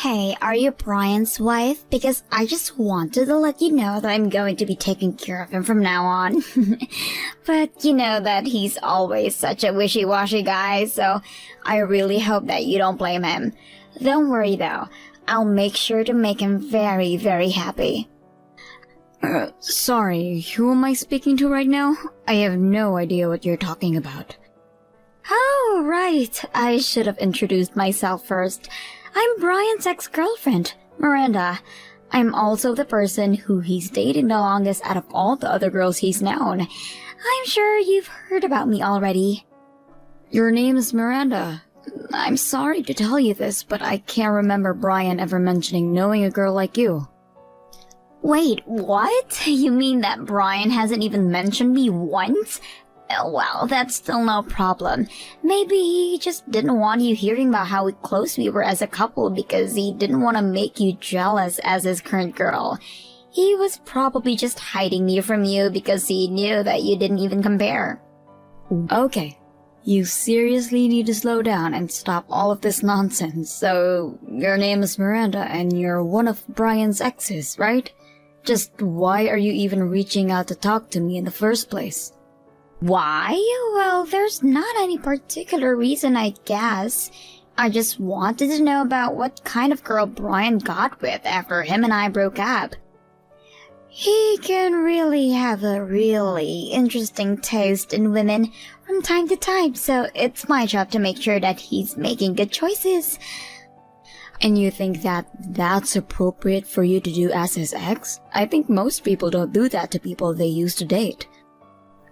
Hey, are you Brian's wife? Because I just wanted to let you know that I'm going to be taking care of him from now on. But you know that he's always such a wishy-washy guy, so I really hope that you don't blame him. Don't worry though, I'll make sure to make him very, very happy. Sorry, who am I speaking to right now? I have no idea what you're talking about. Oh, right. I should have introduced myself first. I'm Brian's ex-girlfriend, Miranda. I'm also the person who he's dated the longest out of all the other girls he's known. I'm sure you've heard about me already. Your name is Miranda. I'm sorry to tell you this, but I can't remember Brian ever mentioning knowing a girl like you. Wait, what? You mean that Brian hasn't even mentioned me once? Well, that's still no problem. Maybe he just didn't want you hearing about how close we were as a couple because he didn't want to make you jealous as his current girl. He was probably just hiding me from you because he knew that you didn't even compare. Okay, you seriously need to slow down and stop all of this nonsense. So, your name is Miranda and you're one of Brian's exes, right? Just why are you even reaching out to talk to me in the first place? Why? Well, there's not any particular reason, I guess. I just wanted to know about what kind of girl Brian got with after him and I broke up. He can really have a really interesting taste in women from time to time, so it's my job to make sure that he's making good choices. And you think that that's appropriate for you to do as his ex? I think most people don't do that to people they used to date.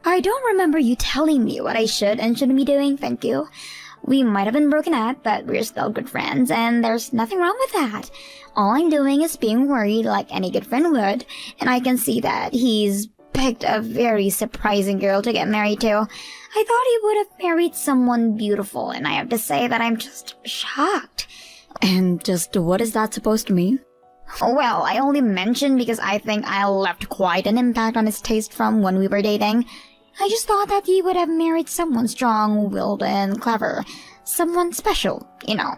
I don't remember you telling me what I should and shouldn't be doing, thank you. We might have been broken up, but we're still good friends, and there's nothing wrong with that. All I'm doing is being worried like any good friend would, and I can see that he's picked a very surprising girl to get married to. I thought he would have married someone beautiful, and I have to say that I'm just shocked. And just what is that supposed to mean? Well, I only mentioned because I think I left quite an impact on his taste from when we were dating. I just thought that he would have married someone strong-willed and clever. Someone special, you know.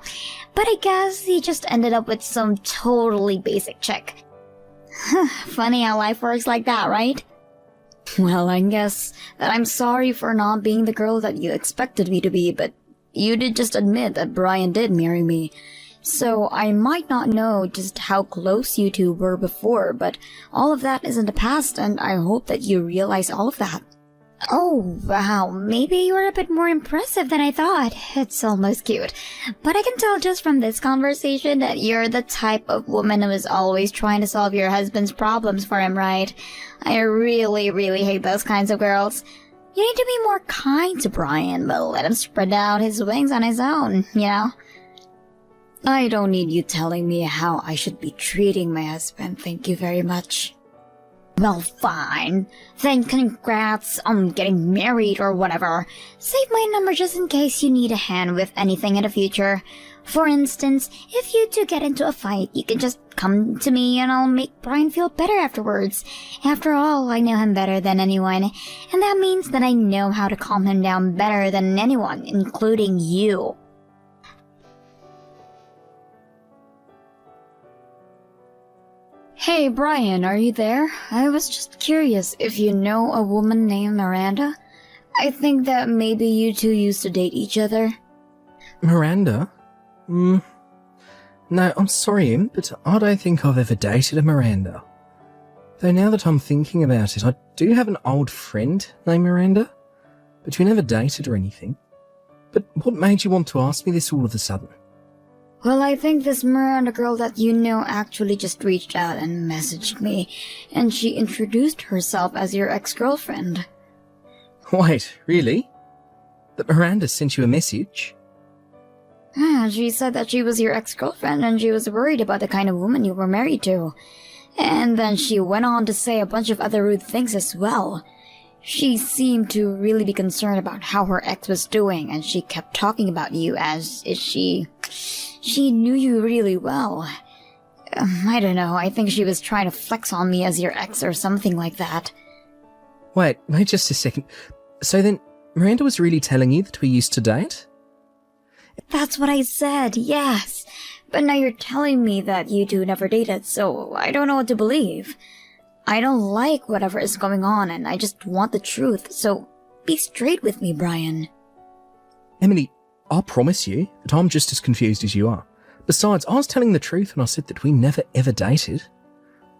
But I guess he just ended up with some totally basic chick. Funny how life works like that, right? Well, I guess that I'm sorry for not being the girl that you expected me to be, but you did just admit that Brian did marry me. So I might not know just how close you two were before, but all of that is in the past, and I hope that you realize all of that. Oh, wow, maybe you were a bit more impressive than I thought. It's almost cute. But I can tell just from this conversation that you're the type of woman who is always trying to solve your husband's problems for him, right? I really, really hate those kinds of girls. You need to be more kind to Brian, but let him spread out his wings on his own, you know? I don't need you telling me how I should be treating my husband, thank you very much. Well, fine. Then congrats on getting married or whatever. Save my number just in case you need a hand with anything in the future. For instance, if you two get into a fight, you can just come to me and I'll make Brian feel better afterwards. After all, I know him better than anyone, and that means that I know how to calm him down better than anyone, including you. Hey Brian, are you there? I was just curious if you know a woman named Miranda. I think that maybe you two used to date each other. Miranda? No, I'm sorry, but I don't think I've ever dated a Miranda. Though now that I'm thinking about it, I do have an old friend named Miranda, but we never dated or anything. But what made you want to ask me this all of a sudden? Well, I think this Miranda girl that you know actually just reached out and messaged me, and she introduced herself as your ex-girlfriend. Wait, really? That Miranda sent you a message? Yeah, she said that she was your ex-girlfriend and she was worried about the kind of woman you were married to. And then she went on to say a bunch of other rude things as well. She seemed to really be concerned about how her ex was doing, and she kept talking about you as if she knew you really well. I don't know, I think she was trying to flex on me as your ex or something like that. Wait just a second. So then, Miranda was really telling you that we used to date? That's what I said, yes. But now you're telling me that you two never dated, so I don't know what to believe. I don't like whatever is going on, and I just want the truth, so be straight with me, Brian. Emily, I promise you that I'm just as confused as you are. Besides, I was telling the truth when I said that we never ever dated.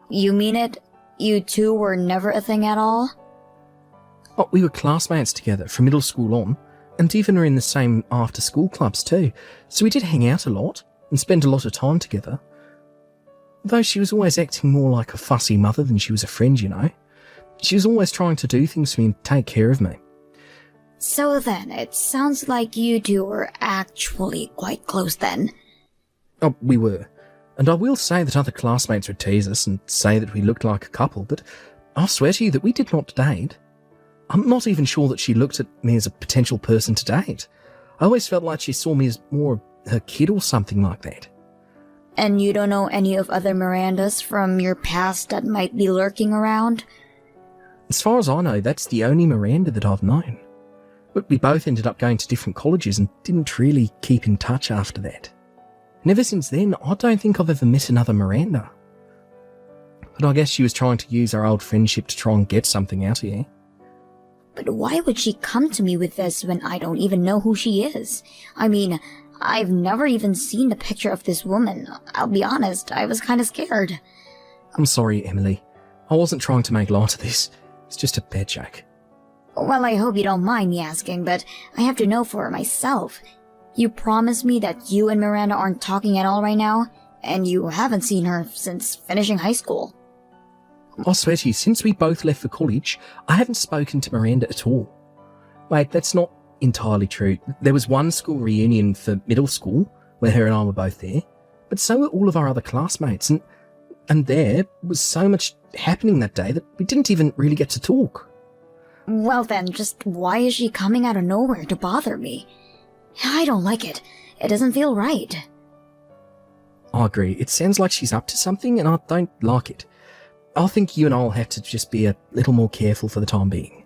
You mean it? You two were never a thing at all? Oh, we were classmates together from middle school on, and even were in the same after-school clubs too, so we did hang out a lot and spend a lot of time together. Though she was always acting more like a fussy mother than she was a friend, you know. She was always trying to do things for me and take care of me. So then, it sounds like you two were actually quite close then. Oh, we were. And I will say that other classmates would tease us and say that we looked like a couple, but I swear to you that we did not date. I'm not even sure that she looked at me as a potential person to date. I always felt like she saw me as more her kid or something like that. And you don't know any of other Mirandas from your past that might be lurking around? As far as I know, that's the only Miranda that I've known. But we both ended up going to different colleges and didn't really keep in touch after that. And ever since then, I don't think I've ever met another Miranda. But I guess she was trying to use our old friendship to try and get something out of you. But why would she come to me with this when I don't even know who she is? I mean, I've never even seen a picture of this woman. I'll be honest, I was kind of scared. I'm sorry, Emily. I wasn't trying to make light of this. It's just a bad joke. Well, I hope you don't mind me asking, but I have to know for myself. You promised me that you and Miranda aren't talking at all right now, and you haven't seen her since finishing high school. I swear to you, since we both left for college, I haven't spoken to Miranda at all. Wait, that's not entirely true. There was one school reunion for middle school, where her and I were both there, but so were all of our other classmates, and there was so much happening that day that we didn't even really get to talk. Well then, just why is she coming out of nowhere to bother me? I don't like it. It doesn't feel right. I agree. It sounds like she's up to something, and I don't like it. I think you and I'll have to just be a little more careful for the time being.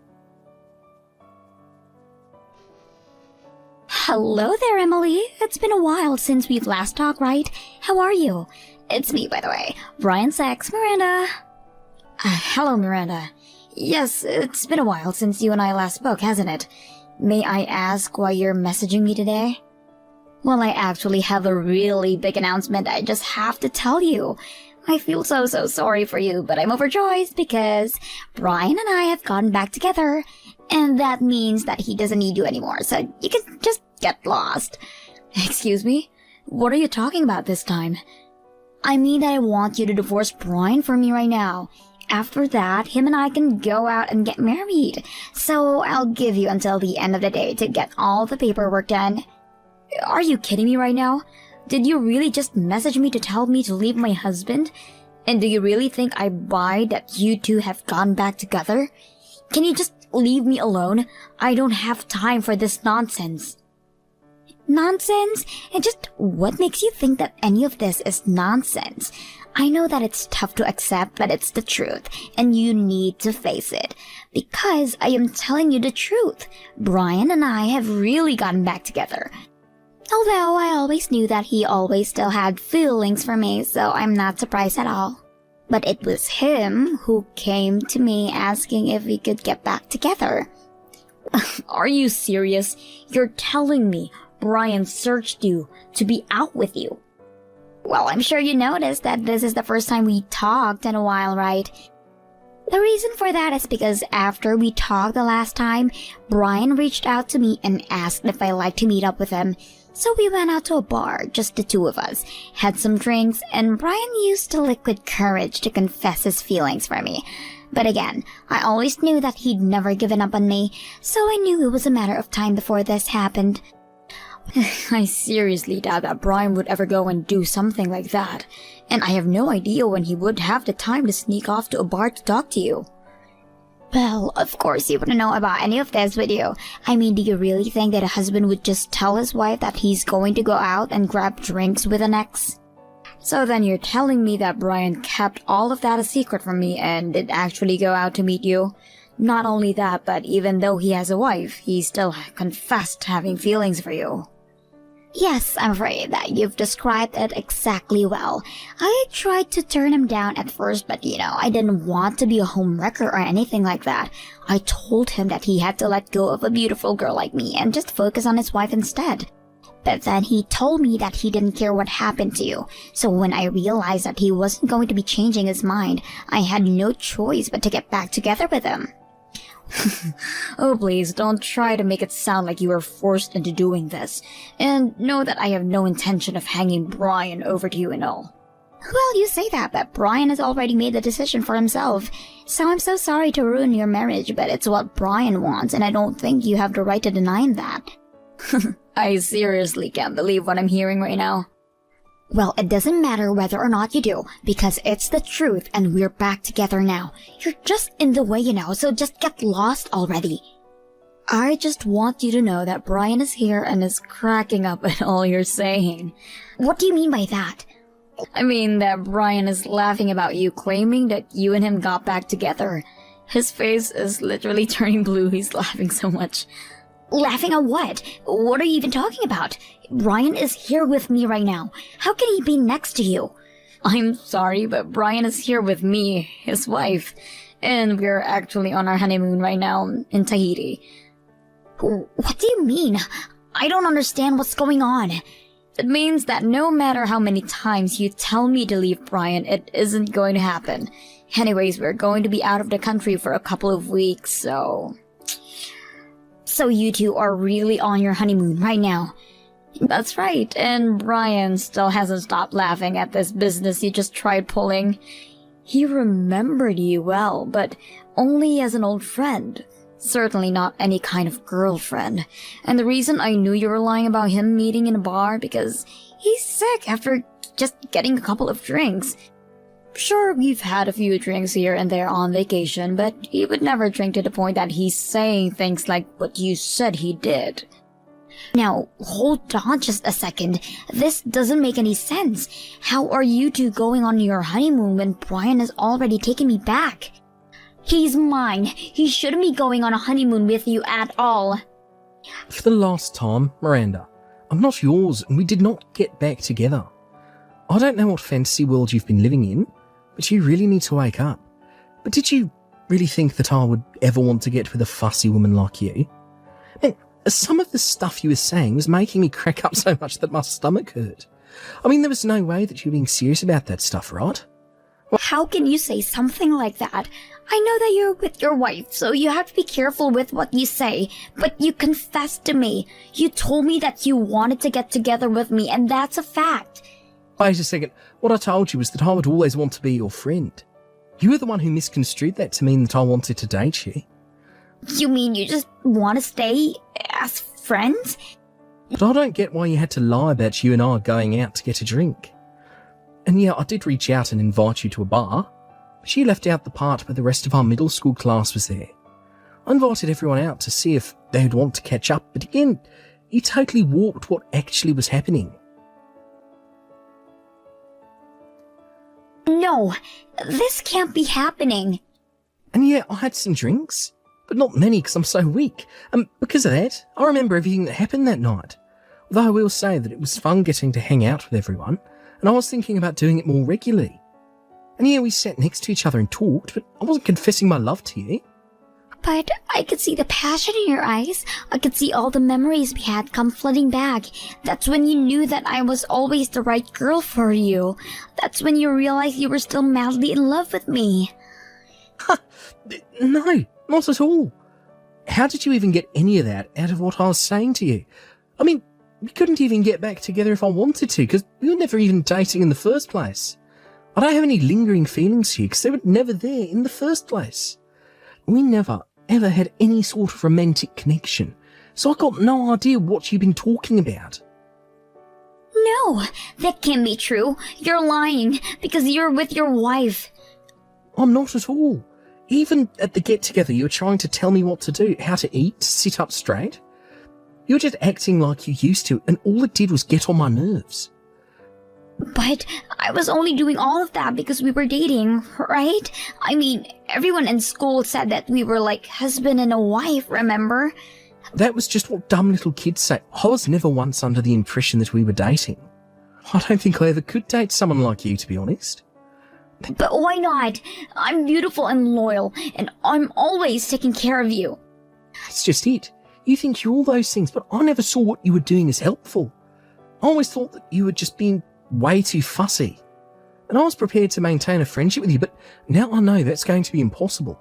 Hello there, Emily. It's been a while since we've last talked, right? How are you? It's me, by the way, Brian's ex, Miranda. Hello, Miranda. Yes, it's been a while since you and I last spoke, hasn't it? May I ask why you're messaging me today? Well, I actually have a really big announcement I just have to tell you. I feel so sorry for you, but I'm overjoyed because Brian and I have gotten back together, and that means that he doesn't need you anymore, so you can just get lost. Excuse me? What are you talking about this time? I mean that I want you to divorce Brian for me right now. After that, him and I can go out and get married. So I'll give you until the end of the day to get all the paperwork done. Are you kidding me right now? Did you really just message me to tell me to leave my husband? And do you really think I buy that you two have gone back together? Can you just leave me alone? I don't have time for this nonsense. Nonsense? And just what makes you think that any of this is nonsense? I know that it's tough to accept, but it's the truth, and you need to face it. Because I am telling you the truth. Brian and I have really gotten back together. Although I always knew that he always still had feelings for me, so I'm not surprised at all. But it was him who came to me asking if we could get back together. Are you serious? You're telling me Brian searched you to be out with you? Well, I'm sure you noticed that this is the first time we talked in a while, right? The reason for that is because after we talked the last time, Brian reached out to me and asked if I liked to meet up with him. So we went out to a bar, just the two of us, had some drinks, and Brian used the liquid courage to confess his feelings for me. But again, I always knew that he'd never given up on me, so I knew it was a matter of time before this happened. I seriously doubt that Brian would ever go and do something like that, and I have no idea when he would have the time to sneak off to a bar to talk to you. Well, of course you wouldn't know about any of this, would you? I mean, do you really think that a husband would just tell his wife that he's going to go out and grab drinks with an ex? So then you're telling me that Brian kept all of that a secret from me and did actually go out to meet you? Not only that, but even though he has a wife, he still confessed having feelings for you. Yes, I'm afraid that you've described it exactly well. I tried to turn him down at first, but I didn't want to be a homewrecker or anything like that. I told him that he had to let go of a beautiful girl like me and just focus on his wife instead. But then he told me that he didn't care what happened to you. So when I realized that he wasn't going to be changing his mind, I had no choice but to get back together with him. Oh, please, don't try to make it sound like you were forced into doing this. And know that I have no intention of hanging Brian over to you and all. Well, you say that, but Brian has already made the decision for himself. So I'm so sorry to ruin your marriage, but it's what Brian wants, and I don't think you have the right to deny him that. I seriously can't believe what I'm hearing right now. Well, it doesn't matter whether or not you do, because it's the truth and we're back together now. You're just in the way, so just get lost already. I just want you to know that Brian is here and is cracking up at all you're saying. What do you mean by that? I mean that Brian is laughing about you claiming that you and him got back together. His face is literally turning blue, he's laughing so much. Laughing at what? What are you even talking about? Brian is here with me right now. How can he be next to you? I'm sorry, but Brian is here with me, his wife, and we're actually on our honeymoon right now in Tahiti. What do you mean? I don't understand what's going on. It means that no matter how many times you tell me to leave Brian, it isn't going to happen. Anyways, we're going to be out of the country for a couple of weeks, so... So you two are really on your honeymoon right now? That's right, and Brian still hasn't stopped laughing at this business you just tried pulling. He remembered you well, but only as an old friend. Certainly not any kind of girlfriend. And the reason I knew you were lying about him meeting in a bar, because he's sick after just getting a couple of drinks. Sure, we've had a few drinks here and there on vacation, but he would never drink to the point that he's saying things like what you said he did. Now, hold on just a second. This doesn't make any sense. How are you two going on your honeymoon when Brian has already taken me back? He's mine. He shouldn't be going on a honeymoon with you at all. For the last time, Miranda, I'm not yours and we did not get back together. I don't know what fantasy world you've been living in, but you really need to wake up. But did you really think that I would ever want to get with a fussy woman like you? Man, some of the stuff you were saying was making me crack up so much that my stomach hurt. I mean, there was no way that you were being serious about that stuff, right? How can you say something like that? I know that you're with your wife, so you have to be careful with what you say, but you confessed to me. You told me that you wanted to get together with me, and that's a fact. Wait a second, what I told you was that I would always want to be your friend. You were the one who misconstrued that to mean that I wanted to date you. You mean you just want to stay as friends? But I don't get why you had to lie about you and I going out to get a drink. And yeah, I did reach out and invite you to a bar, but you left out the part where the rest of our middle school class was there. I invited everyone out to see if they would want to catch up, but again, you totally warped what actually was happening. No, this can't be happening. And yeah, I had some drinks, but not many because I'm so weak. And because of that, I remember everything that happened that night. Although I will say that it was fun getting to hang out with everyone, and I was thinking about doing it more regularly. And yeah, we sat next to each other and talked, but I wasn't confessing my love to you. But I could see the passion in your eyes. I could see all the memories we had come flooding back. That's when you knew that I was always the right girl for you. That's when you realized you were still madly in love with me. No, not at all. How did you even get any of that out of what I was saying to you? I mean, we couldn't even get back together if I wanted to, because we were never even dating in the first place. I don't have any lingering feelings here, because they were never there in the first place. We never ever had any sort of romantic connection, so I got no idea what you've been talking about. No, that can't be true. You're lying, because you're with your wife. I'm not at all. Even at the get-together, you were trying to tell me what to do, how to eat, to sit up straight. You were just acting like you used to, and all it did was get on my nerves. But I was only doing all of that because we were dating, right? I mean, everyone in school said that we were like husband and a wife, remember? That was just what dumb little kids say. I was never once under the impression that we were dating. I don't think I ever could date someone like you, to be honest. But why not? I'm beautiful and loyal, and I'm always taking care of you. That's just it. You think you're all those things, but I never saw what you were doing as helpful. I always thought that you were just being way too fussy. And I was prepared to maintain a friendship with you, but now I know that's going to be impossible.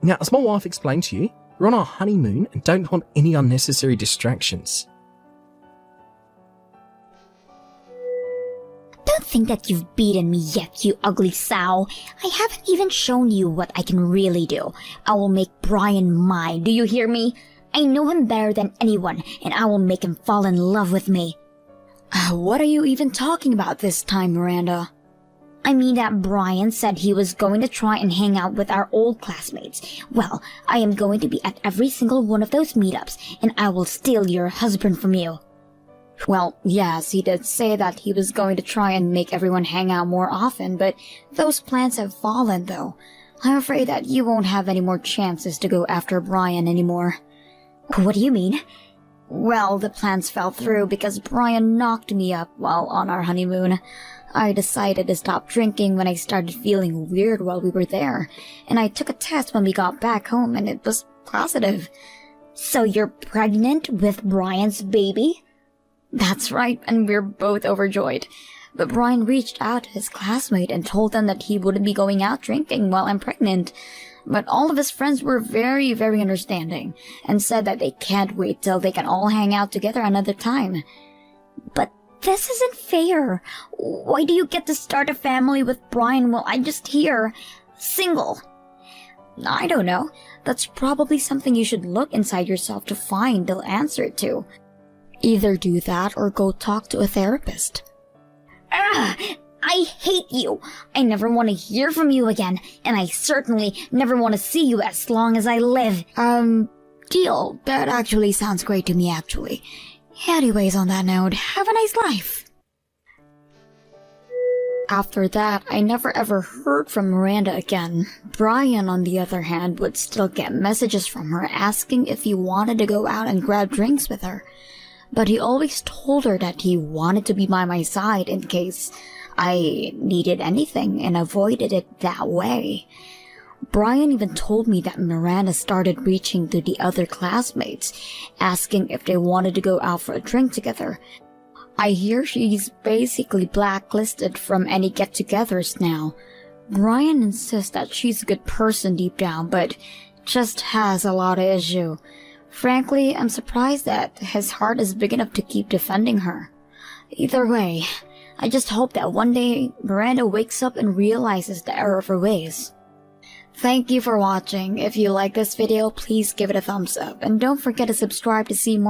Now, as my wife explained to you, we're on our honeymoon and don't want any unnecessary distractions. Don't think that you've beaten me yet, you ugly sow. I haven't even shown you what I can really do. I will make Brian mine, do you hear me? I know him better than anyone, and I will make him fall in love with me. What are you even talking about this time, Miranda? I mean that Brian said he was going to try and hang out with our old classmates. Well, I am going to be at every single one of those meetups, and I will steal your husband from you. Well, yes, he did say that he was going to try and make everyone hang out more often, but those plans have fallen, though. I'm afraid that you won't have any more chances to go after Brian anymore. What do you mean? Well, the plans fell through because Brian knocked me up while on our honeymoon. I decided to stop drinking when I started feeling weird while we were there, and I took a test when we got back home and it was positive. So you're pregnant with Brian's baby? That's right, and we're both overjoyed. But Brian reached out to his classmate and told them that he wouldn't be going out drinking while I'm pregnant. But all of his friends were very, very understanding and said that they can't wait till they can all hang out together another time. But this isn't fair. Why do you get to start a family with Brian while I'm just here, single? I don't know. That's probably something you should look inside yourself to find the answer to. Either do that or go talk to a therapist. I hate you. I never want to hear from you again, and I certainly never want to see you as long as I live. Deal. That actually sounds great to me, actually. Anyways, on that note, have a nice life. After that, I never ever heard from Miranda again. Brian, on the other hand, would still get messages from her asking if he wanted to go out and grab drinks with her. But he always told her that he wanted to be by my side in case I needed anything and avoided it that way. Brian even told me that Miranda started reaching to the other classmates, asking if they wanted to go out for a drink together. I hear she's basically blacklisted from any get-togethers now. Brian insists that she's a good person deep down, but just has a lot of issue. Frankly, I'm surprised that his heart is big enough to keep defending her. Either way, I just hope that one day Miranda wakes up and realizes the error of her ways. Thank you for watching. If you like this video, please give it a thumbs up, and don't forget to subscribe to see more.